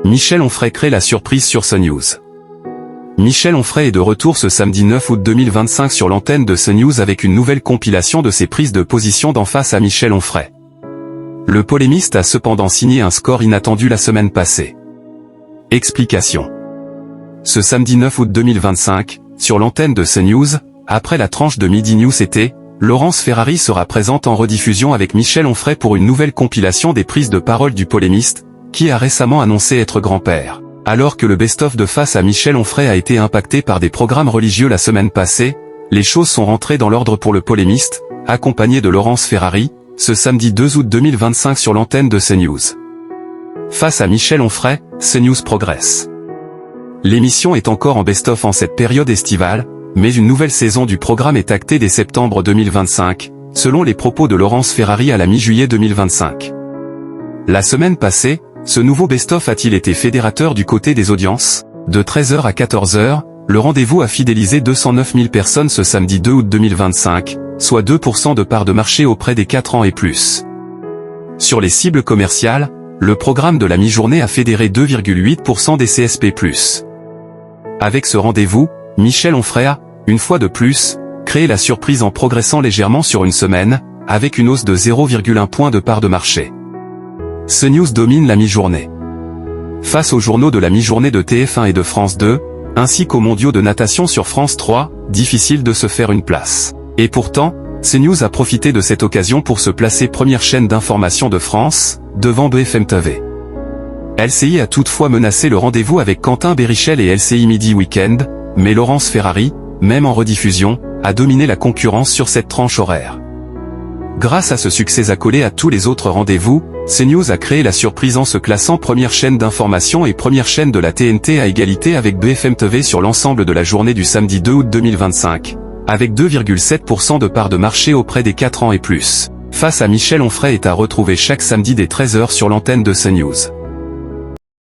Michel Onfray crée la surprise sur CNews. Michel Onfray est de retour ce samedi 9 août 2025 sur l'antenne de CNews avec une nouvelle compilation de ses prises de position d'en face à Michel Onfray. Le polémiste a cependant signé un score inattendu la semaine passée. Explication. Ce samedi 9 août 2025, sur l'antenne de CNews, après la tranche de Midi News été, Laurence Ferrari sera présente en rediffusion avec Michel Onfray pour une nouvelle compilation des prises de parole du polémiste, qui a récemment annoncé être grand-père. Alors que le best-of de face à Michel Onfray a été impacté par des programmes religieux la semaine passée, les choses sont rentrées dans l'ordre pour le polémiste, accompagné de Laurence Ferrari, ce samedi 2 août 2025 sur l'antenne de CNews. Face à Michel Onfray, CNews progresse. L'émission est encore en best-of en cette période estivale, mais une nouvelle saison du programme est actée dès septembre 2025, selon les propos de Laurence Ferrari à la mi-juillet 2025. La semaine passée, ce nouveau best-of a-t-il été fédérateur du côté des audiences? De 13h à 14h, le rendez-vous a fidélisé 209 000 personnes ce samedi 2 août 2025, soit 2% de part de marché auprès des 4 ans et plus. Sur les cibles commerciales, le programme de la mi-journée a fédéré 2,8% des CSP+. Avec ce rendez-vous, Michel Onfray a, une fois de plus, créé la surprise en progressant légèrement sur une semaine, avec une hausse de 0,1 point de part de marché. CNews domine la mi-journée. Face aux journaux de la mi-journée de TF1 et de France 2, ainsi qu'aux mondiaux de natation sur France 3, difficile de se faire une place. Et pourtant, CNews a profité de cette occasion pour se placer première chaîne d'information de France, devant BFM TV. LCI a toutefois menacé le rendez-vous avec Quentin Bérichel et LCI Midi Weekend, mais Laurence Ferrari, même en rediffusion, a dominé la concurrence sur cette tranche horaire. Grâce à ce succès accolé à tous les autres rendez-vous, CNews a créé la surprise en se classant première chaîne d'information et première chaîne de la TNT à égalité avec BFM TV sur l'ensemble de la journée du samedi 2 août 2025, avec 2,7% de part de marché auprès des 4 ans et plus. Face à Michel Onfray est à retrouver chaque samedi dès 13h sur l'antenne de CNews.